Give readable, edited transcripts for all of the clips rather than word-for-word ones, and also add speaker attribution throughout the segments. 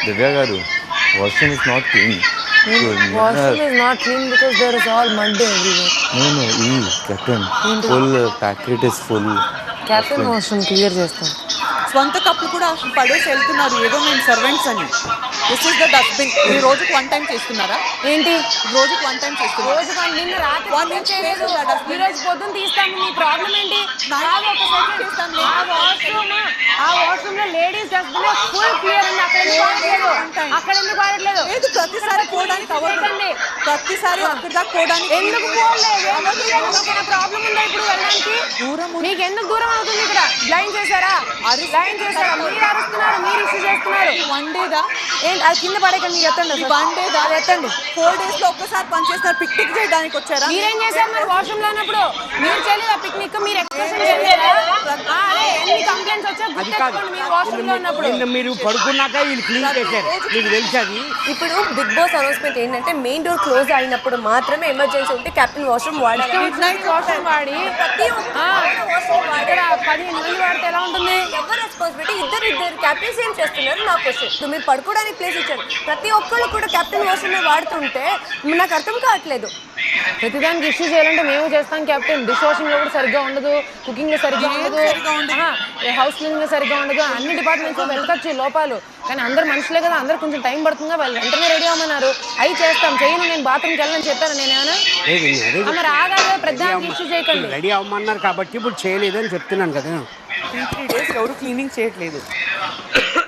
Speaker 1: దివ్య గారు, washroom is not clean.
Speaker 2: Washroom is not clean because there is all mud everywhere.
Speaker 1: No, Captain. Full packet is full.
Speaker 2: Captain washroom clear చేస్తాం.
Speaker 3: సొంత కప్పులు కూడా పడేసి వెళ్తున్నారు ఏదో మేము సర్వెంట్స్ అని. This is the dustbin. ఈ రోజుకి 1 టైం చేస్తున్నారా?
Speaker 2: ఏంటి
Speaker 3: రోజుకి 1 టైం చేస్తున్నారు?
Speaker 2: రోజుకి నిన్న రాత్రి చేయలేదు, ఈ రోజు పొద్దున్న తీస్తాము. మీ ప్రాబ్లం ఏంటి? ఆ వాష్రూమ్ లో లేడీస్ డస్ట్బిన్ ఫుల్ క్లియర్ ఉంది. అక్కడ ఎందుకు వాడట్లేదు?
Speaker 3: ప్రతిసారి పోవడానికి అవ్వదండి. ప్రతిసారి అక్కడ దాకా పోవడానికి
Speaker 2: ఎందుకు పోలేదు? ప్రాబ్లం ఉందా ఇప్పుడు వెళ్ళడానికి?
Speaker 3: దూరం
Speaker 2: మీకు ఎందుకు దూరం అవుతుంది? ఇక్కడ బ్లైండ్ చేశారా? బ్లైండ్ చేశారా? మీరు అరుస్తున్నారు, మీరు ఇష్యూ చేస్తున్నారు.
Speaker 3: 1 డేదా?
Speaker 2: ఏంటి అది కింద పడేకండి, ఎత్తండి.
Speaker 3: 1 డేదా?
Speaker 2: ఎత్తండి.
Speaker 3: 4 డేస్ లో ఒక్కసారి పని చేస్తారు. పిక్నిక్ చేయడానికి వచ్చారా?
Speaker 2: మీరేం చేశారు మరి వాష్రూమ్ లో ఉన్నప్పుడు? మీరు చేయలేదా పిక్నిక్? మీరు ఎక్స్ప్రెషన్ చేయలేదా? ఎన్ని కంప్లైంట్స్ వచ్చా గుర్తెట్టుకోండి మీరు వాష్రూమ్ లో ఉన్నప్పుడు.
Speaker 4: మీరు పడుకున్నాక వీళ్ళు క్లీన్ చేశారు, మీకు తెలుసు అది.
Speaker 5: ఇప్పుడు బిగ్ బాస్ అనౌన్స్మెంట్ ఏంటంటే మెయిన్ డోర్ క్లోజ్ అయినప్పుడు మాత్రమే ఎమర్జెన్సీ ఉంటే కెప్టెన్ వాష్రూమ్ వాడాలి.
Speaker 2: మిడ్ నైట్ వాష్రూమ్ వాడి ఇక్కడ 15 మంది వాడితే ఎలా ఉంటుంది?
Speaker 5: ఎవరు రెస్పాన్సిబిలిటీ? ఇద్దరు కెప్టెన్స్ ఏం చేస్తున్నారు నా క్వశ్చన్. మీరు పడుకోవడానికి ప్లేస్ ఇచ్చారు, ప్రతి ఒక్కళ్ళు కూడా కెప్టెన్ వాష్రూమ్ వాడుతుంటే నాకు అర్థం కావట్లేదు.
Speaker 2: ప్రతిదానికి ఇష్యూ చేయాలంటే మేము చేస్తాం కెప్టెన్. డిష్ వాషింగ్ లో కూడా సరిగ్గా ఉండదు, కుకింగ్ లో సరిగ్గా ఉండదు, హౌస్ క్లీనింగ్ లో సరిగ్గా ఉండదు. అన్ని డిపార్ట్మెంట్స్ లో వెతకచ్చు లోపాలు, కానీ అందరు మనుషులే కదా, అందరు కొంచెం టైం పడుతుందా? వాళ్ళు వెంటనే రెడీ అవ్వమన్నారు, అవి చేస్తాం. చేయను నేను బాత్రూమ్కి వెళ్ళని చెప్పాను నేనేమన్నా? మరి ఆగాలి, ప్రతిదానికి ఇష్యూ చేయకండి.
Speaker 4: రెడీ అవ్వమన్నారు కాబట్టి ఇప్పుడు చేయలేదని చెప్తున్నాను కదా.
Speaker 3: 3 డేస్ ఎవరు క్లీనింగ్ చేయట్లేదు.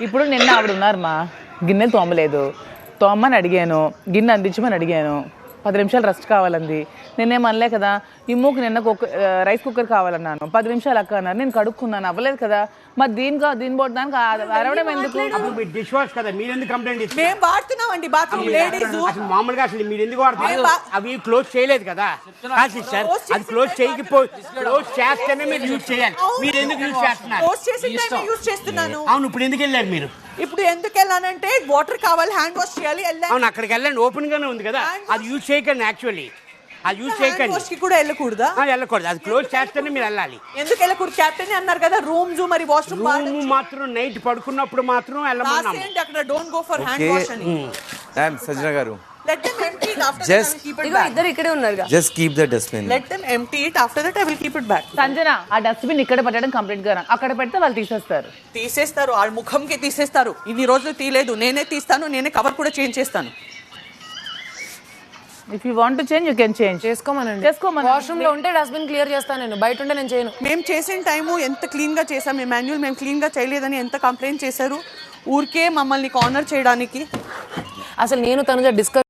Speaker 6: ఇప్పుడు నిన్న ఆవిడ ఉన్నారు మా గిన్నెలు తోమలేదు, తోమని అడిగాను, గిన్నె అందించమని అడిగాను, 10 నిమిషాలు రెస్ట్ కావాలంది. నేనేమనలే కదా. ఈ మూకు నిన్న రైస్ కుక్కర్ కావాలన్నాను, 10 నిమిషాలు అక్క అన్నారు, నేను కడుక్కున్నాను, అవ్వలేదు కదా. మరి దీని దానికి అరవడం ఎందుకు?
Speaker 4: మీరు డిష్ వాష్ కదా, మీరు ఎందుకు కంప్లైంట్ ఇస్తారు?
Speaker 3: మేము వాడుతున్నామండి బాత్రూమ్ లేడీస్.
Speaker 4: అసలు మామూలుగా అసలు మీరు ఎందుకు వాడతారు? అవి క్లోజ్ చేయలేదు కదా సిస్టర్. అది క్లోజ్ క్లోజ్ చేస్తేనే మీరు యూజ్ చేయాలి. మీరు ఎందుకు యూజ్ చేస్తున్నారు?
Speaker 3: క్లోజ్ చేసిన టైం యూజ్ చేస్తున్నాను.
Speaker 4: అవును, ఇప్పుడు ఎందుకు వెళ్ళారు మీరు?
Speaker 3: ఇప్పుడు ఎందుకు వెళ్ళానంటే వాటర్ కావాలి, హ్యాండ్ వాష్ చేయాలి.
Speaker 4: అవును, అక్కడికి వెళ్ళండి, ఓపెన్ గానే ఉంది కదా. అది యూజ్ చేయకండి. యాక్చువల్లీ అది యూజ్ చేయకండి.
Speaker 3: వాష్ కి కూడా వెళ్ళకూడదా?
Speaker 4: వెళ్ళకూడదు, అది క్లోజ్ చేస్తేనే మీరు వెళ్ళాలి.
Speaker 3: ఎందుకు వెళ్ళకూడదు? కెప్టెన్ అన్నారు కదా రూమ్స్ మరి వాష్రూమ్
Speaker 4: మాత్రం నైట్ పడుకున్నప్పుడు మాత్రం వెళ్ళమన్నాము.
Speaker 3: అక్కడ don't go for hand wash అని.
Speaker 1: సజ్జన గారు,
Speaker 3: Let them empty it after
Speaker 1: Just-
Speaker 3: that I will keep it back.
Speaker 5: ఇద్దరు ఇక్కడే ఉన్నారు.
Speaker 1: just keep the dustbin.
Speaker 3: Let them empty it after that I will keep it back.
Speaker 6: Sanjana, ఆ dustbin ఇక్కడ పెట్టడం complete గా అక్కడ పెడితే వాళ్ళు తీసేస్తారు.
Speaker 3: తీసేస్తారు, ఆ ముఖంకి తీసేస్తారు. ఇన్ని రోజులు తీయలేదు, నేనే తీస్తాను, నేనే కవర్ కూడా చేంజ్ చేస్తాను.
Speaker 6: If you want to change you can change.
Speaker 2: చేసుకోమనండి. వాష్రూమ్ లో ఉంటే డస్ట్బిన్ క్లియర్ చేస్తాను నేను, బయట ఉంటే నేను చేయను.
Speaker 3: మేము చేసిన టైము ఎంత క్లీన్ గా చేసాం. మేము మాన్యువల్ మేము క్లీన్ గా చేయలేదని ఎంత కంప్లైంట్ చేశారు. ఊరికే మమ్మల్ని కార్నర్ చేయడానికి.
Speaker 2: అసలు నేను తనుజ డిస్కస్